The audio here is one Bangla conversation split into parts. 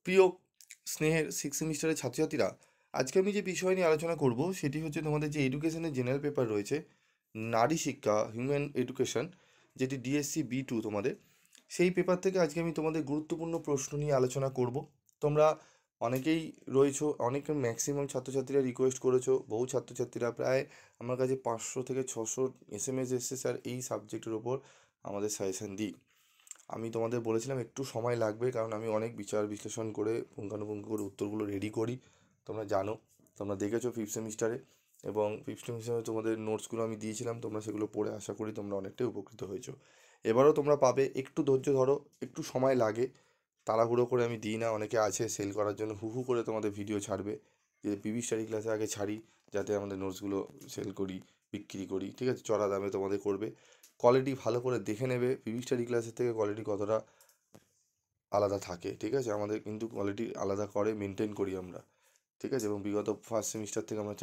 প্রিয় স্নেহের সিক্স সেমিস্টারের ছাত্রছাত্রীরা, আজকে আমি যে বিষয় নিয়ে আলোচনা করব সেটি হচ্ছে তোমাদের যে এডুকেশনের জেনারেল পেপার রয়েছে, নারী শিক্ষা হিউম্যান এডুকেশন, যেটি ডিএসসি B2 তোমাদের, সেই পেপার থেকে আজকে আমি তোমাদের গুরুত্বপূর্ণ প্রশ্ন নিয়ে আলোচনা করব। তোমরা অনেকেই রয়েছো, অনেক ম্যাক্সিমাম ছাত্রছাত্রীরা রিকোয়েস্ট করেছো, বহু ছাত্রছাত্রীরা প্রায় আমার কাছে 500 থেকে 600 SMS এসেছে, স্যার এই সাবজেক্টের ওপর আমাদের সাজেশন দিই। আমি তোমাদের বলেছিলাম একটু সময় লাগবে, কারণ আমি অনেক বিচার বিশ্লেষণ করে পুঙ্খানুপুঙ্খ করে উত্তরগুলো রেডি করি। তোমরা জানো, তোমরা দেখেছো ফিফথ সেমিস্টারে, এবং ফিফথ সেমিস্টারে তোমাদের নোটসগুলো আমি দিয়েছিলাম, তোমরা সেগুলো পড়ে আশা করি তোমরা অনেকটাই উপকৃত হয়েছো। এবারও তোমরা পাবে, একটু ধৈর্য ধরো, একটু সময় লাগে, তাড়াহুড়ো করে আমি দিই না। অনেকে আছে সেল করার জন্য হু হু করে তোমাদের ভিডিও ছাড়বে, যে পিবি স্টাডি ক্লাসে আগে ছাড়ি যাতে আমাদের নোটসগুলো সেল করি, বিক্রি করি, ঠিক আছে, চড়া দামে তোমাদের করবে। কোয়ালিটি ভালো করে দেখে নেবে, পিবি স্টাডি ক্লাসের থেকে কোয়ালিটি কতটা আলাদা থাকে, ঠিক আছে, আমাদের কিন্তু কোয়ালিটি আলাদা করে মেনটেন করি আমরা, ঠিক আছে। এবং বিগত ফার্স্ট সেমিস্টার থেকে আমরা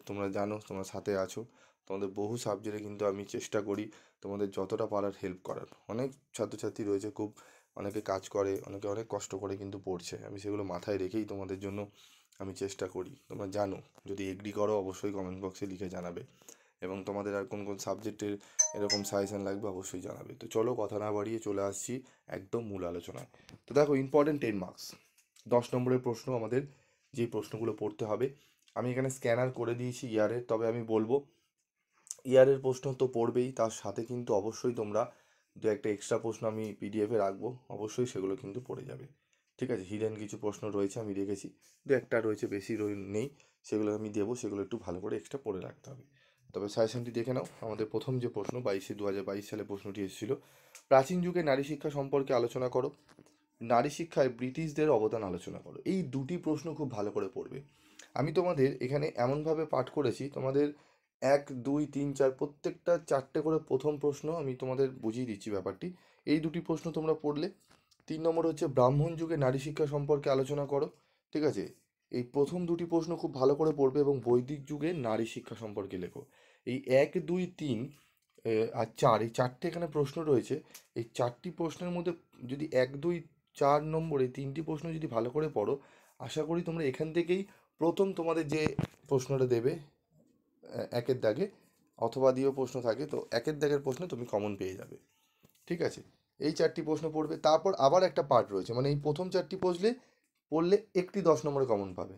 তোমরা জানো, তোমরা সাথে আছো, তোমাদের বহু সাবজেক্টে কিন্তু আমি চেষ্টা করি তোমাদের যতটা পারার হেল্প করার। অনেক ছাত্রছাত্রী রয়েছে, খুব অনেকে কাজ করে, অনেকে অনেক কষ্ট করে কিন্তু পড়ছে, আমি সেগুলো মাথায় রেখেই তোমাদের জন্য আমি চেষ্টা করি, তোমরা জানো। যদি এগ্রি করো অবশ্যই কমেন্ট বক্সে লিখে জানাবে, এবং তোমাদের আর কোন কোন সাবজেক্টের এরকম সাজেশন লাগবে অবশ্যই জানাবে। তো চলো কথা না বাড়িয়ে চলে আসছি একদম মূল আলোচনায়। তো দেখো, ইম্পর্টেন্ট 10 মার্কস, 10 নম্বরের প্রশ্ন আমাদের, যেই প্রশ্নগুলো পড়তে হবে। আমি এখানে স্ক্যানার করে দিয়েছি ইয়ারের, তবে আমি বলবো ইয়ারের প্রশ্ন তো পড়বেই, তার সাথে কিন্তু অবশ্যই তোমরা দু একটা এক্সট্রা প্রশ্ন আমি পিডিএফে রাখবো, অবশ্যই সেগুলো কিন্তু পড়ে যাবে, ঠিক আছে। হিডেন কিছু প্রশ্ন রয়েছে আমি রেখেছি, দু একটা রয়েছে, বেশি নেই, সেগুলো আমি দেবো, সেগুলো একটু ভালো করে এক্সট্রা পড়ে রাখতে হবে। তবে সাজেশনটি দেখে নাও। আমাদের প্রথম যে প্রশ্ন 2022 সালে প্রশ্নটি এসেছিল, প্রাচীন যুগে নারী শিক্ষা সম্পর্কে আলোচনা করো, নারী শিক্ষায় ব্রিটিশদের অবদান আলোচনা করো। এই দুটি প্রশ্ন খুব ভালো করে পড়বে। আমি তোমাদের এখানে এমনভাবে পাঠ করেছি, তোমাদের 1 2 3 4 প্রত্যেকটা 4টে করে প্রথম প্রশ্ন আমি তোমাদের বুঝিয়ে দিচ্ছি ব্যাপারটি। এই দুটি প্রশ্ন তোমরা পড়লে। 3 নম্বর হচ্ছে ব্রাহ্মণ যুগে নারী শিক্ষা সম্পর্কে আলোচনা করো, ঠিক আছে। এই প্রথম দুটি প্রশ্ন খুব ভালো করে পড়বে, এবং বৈদিক যুগে নারী শিক্ষা সম্পর্কে লেখো। এই 1 2 3 আর 4, এই 4টে এখানে প্রশ্ন রয়েছে। এই 4টি প্রশ্নের মধ্যে যদি 1 2 4 নম্বর এই 3টি প্রশ্ন যদি ভালো করে পড়ো, আশা করি তোমরা এখান থেকেই প্রথম তোমাদের যে প্রশ্নটা দেবে একের দাগে, অথবা দিয়েও প্রশ্ন থাকে, তো একের দাগের প্রশ্ন তুমি কমন পেয়ে যাবে, ঠিক আছে। এই 4টি প্রশ্ন পড়বে, তারপর আবার একটা পার্ট রয়েছে, মানে এই প্রথম 4টি পড়লে একটি 10 নম্বরে কমন পাবে,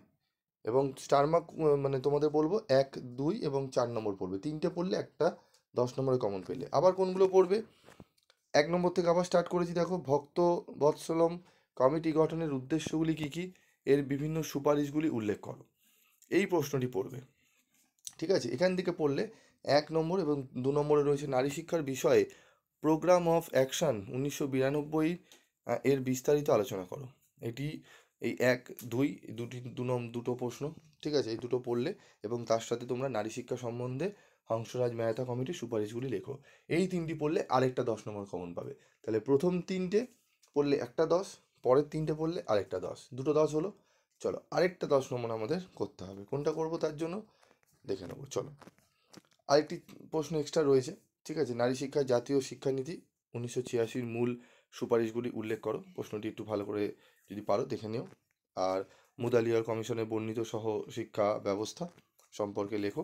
এবং স্টার মার্ক, মানে তোমাদের বলবো 1 2 এবং 4 নম্বর পড়বে, 3টে পড়লে একটা 10 নম্বরে কমন পেলে। আবার কোনগুলো পড়বে, 1 নম্বর থেকে আবার স্টার্ট করেছি, দেখো, ভক্ত বৎসলম কমিটি গঠনের উদ্দেশ্যগুলি কী কী, এর বিভিন্ন সুপারিশগুলি উল্লেখ করো, এই প্রশ্নটি পড়বে, ঠিক আছে। এখান থেকে পড়লে 1 নম্বর, এবং 2 নম্বরে রয়েছে নারী শিক্ষার বিষয়ে প্রোগ্রাম অফ অ্যাকশন 1992 এর বিস্তারিত আলোচনা করো। এটি এই 1 2 দুটো প্রশ্ন, ঠিক আছে, এই দুটো পড়লে, এবং তার সাথে তোমরা নারী শিক্ষা সম্বন্ধে হংসরাজ মেহতা কমিটির সুপারিশগুলি লেখো। এই 3টি পড়লে আরেকটা 10 নম্বর কমন পাবে। তাহলে প্রথম 3টে পড়লে একটা 10, পরের 3টে পড়লে আরেকটা 10, দুটো 10 হলো। চলো আরেকটা 10 নম্বর আমাদের করতে হবে, কোনটা করব তার জন্য দেখে নেবো, চলো। আরেকটি প্রশ্ন এক্সট্রা রয়েছে, ঠিক আছে, নারী শিক্ষায় জাতীয় শিক্ষানীতি 1986-র মূল সুপারিশগুলি উল্লেখ করো। প্রশ্নটি একটু ভালো করে যদি পারো দেখে নিও। আর মুদালিয়ার কমিশনের বর্ণিত সহ শিক্ষা ব্যবস্থা সম্পর্কে লেখো।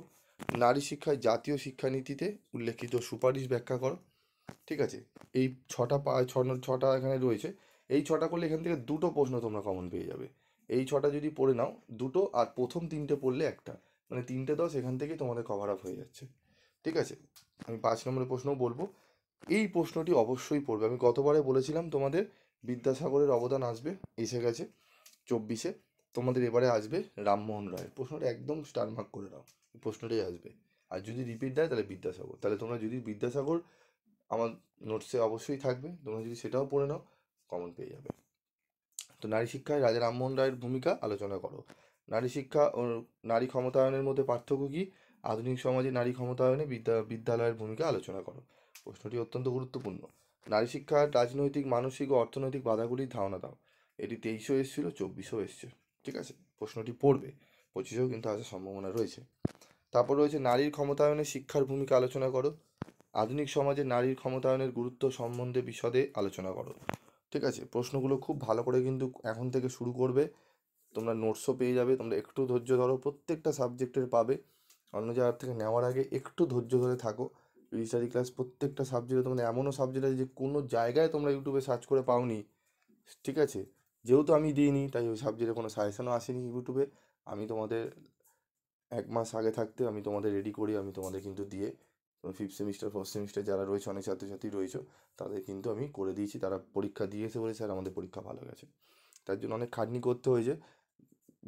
নারী শিক্ষায় জাতীয় শিক্ষানীতিতে উল্লেখিত সুপারিশ ব্যাখ্যা করো, ঠিক আছে। এই ছটা এখানে রয়েছে। এই ছটা করলে এখান থেকে দুটো প্রশ্ন তোমরা কমন পেয়ে যাবে। এই ছটা যদি পড়ে নাও দুটো, আর প্রথম 3টে পড়লে একটা, মানে 3টে 10 এখান থেকেই তোমাদের কভার আপ হয়ে যাচ্ছে, ঠিক আছে। আমি 5 নম্বরের প্রশ্নও বলবো, এই প্রশ্নটি অবশ্যই পড়বে। আমি গতবারে বলেছিলাম তোমাদের বিদ্যাসাগরের অবদান আসবে, এসে গেছে 24-এ। তোমাদের এবারে আসবে রামমোহন রায়ের প্রশ্নটা, একদম স্টার মার্ক করে নাও, এই প্রশ্নটাই আসবে। আর যদি রিপিট দেয় তাহলে বিদ্যাসাগর, তাহলে তোমরা যদি বিদ্যাসাগর আমার নোটসে অবশ্যই থাকবে, তোমরা যদি সেটাও পড়ে নাও কমন পেয়ে যাবে। তো নারী শিক্ষায় রাজা রামমোহন রায়ের ভূমিকা আলোচনা করো। নারী শিক্ষা ও নারী ক্ষমতায়নের মধ্যে পার্থক্য কী, আধুনিক সমাজে নারী ক্ষমতায়নে বিদ্যালয়ের ভূমিকা আলোচনা করো। প্রশ্নটি অত্যন্ত গুরুত্বপূর্ণ। নারী শিক্ষার রাজনৈতিক, মানসিক ও অর্থনৈতিক বাধাগুলির ধারণা দাও। এটি 23-এও এসেছিল, 24-এও এসছে, ঠিক আছে। প্রশ্নটি পড়বে, 25-এও কিন্তু আসার সম্ভাবনা রয়েছে। তারপর রয়েছে নারীর ক্ষমতায়নে শিক্ষার ভূমিকা আলোচনা করো। আধুনিক সমাজে নারীর ক্ষমতায়নের গুরুত্ব সম্বন্ধে বিশদে আলোচনা করো। ঠিক আছে? প্রশ্নগুলো খুব ভালো করে কিন্তু এখন থেকে শুরু করবে। তোমরা নোটসও পেয়ে যাবে, তোমরা একটু ধৈর্য ধরো, প্রত্যেকটা সাবজেক্টের পাবে। অন্য জায়গার থেকে নেওয়ার আগে একটু ধৈর্য ধরে থাকো। স্টাডি ক্লাস প্রত্যেকটা সাবজেক্টে, তোমাদের এমনও সাবজেক্ট আছে যে কোনো জায়গায় তোমরা ইউটিউবে সার্চ করে পাওনি, ঠিক আছে? যেহেতু আমি দিইনি তাই ওই সাবজেক্টে কোনো সাজেশনও আসেনি ইউটিউবে। আমি তোমাদের 1 মাস আগে থাকতে আমি তোমাদের রেডি করি, আমি তোমাদের কিন্তু দিয়ে ফিফথ সেমিস্টার ফার্স্ট সেমিস্টার যারা রয়েছে, অনেক ছাত্রছাত্রী রয়েছে, তাদের কিন্তু আমি করে দিয়েছি। তারা পরীক্ষা দিয়ে এসে বলে স্যার আমাদের পরীক্ষা ভালো গেছে। তার জন্য অনেক খাটনি করতে হয়েছে।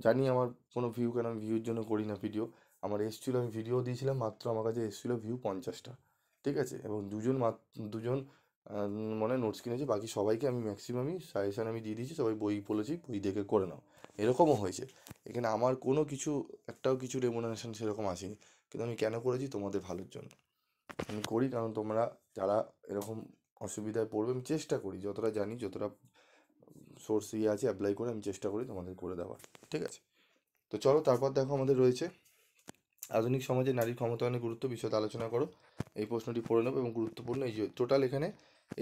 জানি আমার কোনো ভিউ, কেন আমি ভিউর জন্য করি না ভিডিও। আমার এসেছিলো, আমি ভিডিও দিয়েছিলাম মাত্র, আমার কাছে এসেছিলো ভিউ 50টা, ঠিক আছে? এবং দুজন মানে নোটস কিনেছে, বাকি সবাইকে আমি ম্যাক্সিমামই সাজেশান আমি দিয়ে দিয়েছি, সবাই বই বলেছি বই দেখে করে নাও, এরকমও হয়েছে। এখানে আমার কোনো কিছু, একটাও কিছু রেমুনারেশন সেরকম আসেনি। কিন্তু আমি কেন করেছি? তোমাদের ভালোর জন্য আমি করি, কারণ তোমরা যারা এরকম অসুবিধায় পড়বে, আমি চেষ্টা করি যতটা জানি, যতটা সোর্স ইয়ে আছে অ্যাপ্লাই করে আমি চেষ্টা করি তোমাদের করে দেওয়ার, ঠিক আছে? তো চলো, তারপর দেখো আমাদের রয়েছে আধুনিক সমাজে নারীর ক্ষমতায়নের গুরুত্ব বিষয়ে আলোচনা করো। এই প্রশ্নটি পড়ে নেবো এবং গুরুত্বপূর্ণ, এই যে টোটাল এখানে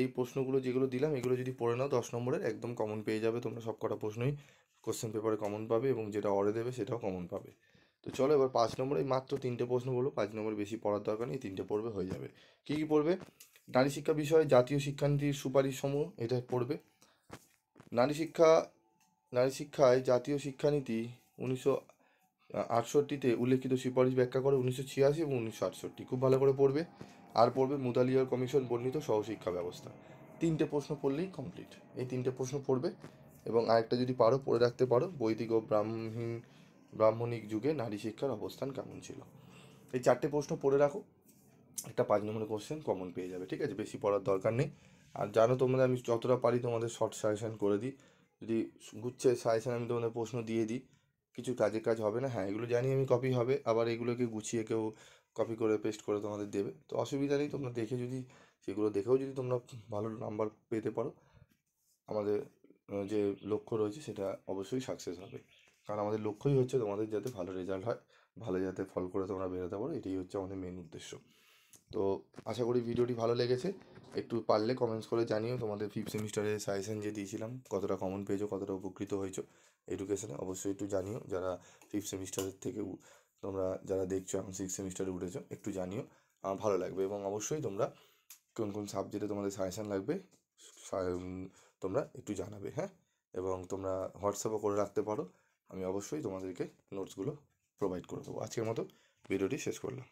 এই প্রশ্নগুলো যেগুলো দিলাম এগুলো যদি পড়ে নাও 10 নম্বরের একদম কমন পেয়ে যাবে তোমরা। সব কটা প্রশ্নই কোশ্চেন পেপারে কমন পাবে এবং যেটা অরে দেবে সেটাও কমন পাবে। তো চলো এবার 5 নম্বরে মাত্র 3টে প্রশ্ন বলো, 5 নম্বর বেশি পড়ার দরকার নেই, 3টে পড়বে হয়ে যাবে। কী কী পড়বে? নারী শিক্ষা বিষয়ে জাতীয় শিক্ষানীতির সুপারিশ সমূহ, এটা পড়বে। নারী শিক্ষা, নারী শিক্ষায় জাতীয় শিক্ষানীতি 1968-তে উল্লেখিত সুপারিশ ব্যাখ্যা করে 1986 এবং 1968, খুব ভালো করে পড়বে। আর পড়বে মুদালিয়ার কমিশন বর্ণিত সহশিক্ষা ব্যবস্থা। 3টে প্রশ্ন পড়লেই কমপ্লিট। এই 3টে প্রশ্ন পড়বে এবং আরেকটা যদি পারো পড়ে রাখতে পারো, বৈদিক ও ব্রাহ্মণিক যুগে নারী শিক্ষার অবস্থান কেমন ছিল। এই 4টে প্রশ্ন পড়ে রাখো, একটা 5 নম্বরের কোশ্চেন কমন পেয়ে যাবে, ঠিক আছে? বেশি পড়ার দরকার নেই। আর জানো তোমরা, আমি যতটা পারি তোমাদের শর্ট সাজেশন করে দিই। যদি গুচ্ছে সাজেশন আমি তোমাদের প্রশ্ন দিয়ে দিই, কিছু কাজে কাজ হবে না। হ্যাঁ, এগুলো জানি আমি কপি হবে, আবার এগুলোকে গুছিয়ে কেউ কপি করে পেস্ট করে তোমাদের দেবে, তো অসুবিধা নেই। তোমরা দেখে যদি, সেগুলো দেখেও যদি তোমরা ভালো নাম্বার পেতে পারো, আমাদের যে লক্ষ্য রয়েছে সেটা অবশ্যই সাকসেস হবে। কারণ আমাদের লক্ষ্যই হচ্ছে তোমাদের যাতে ভালো রেজাল্ট হয়, ভালো যাতে ফল করে তোমরা বেরোতে পারো, এটাই হচ্ছে আমাদের মেন উদ্দেশ্য। তো আশা করি ভিডিওটি ভালো লেগেছে। একটু পারলে কমেন্টস করে জানিও তোমাদের ফিফথ সেমিস্টারে সাজেশন যে দিয়েছিলাম কতটা কমন পেয়েছো, কতটা উপকৃত হয়েছো এডুকেশনে, অবশ্যই একটু জানিও। যারা ফিফথ সেমিস্টারের থেকে তোমরা যারা দেখছো এখন সিক্স সেমিস্টারে উঠেছো, একটু জানিও, আমার ভালো লাগবে। এবং অবশ্যই তোমরা কোন কোন সাবজেক্টে তোমাদের সাজেশন লাগবে তোমরা একটু জানাবে, হ্যাঁ? এবং তোমরা হোয়াটসঅ্যাপও করে রাখতে পারো, আমি অবশ্যই তোমাদেরকে নোটসগুলো প্রোভাইড করে দেবো। আজকের মতো ভিডিওটি শেষ করলাম।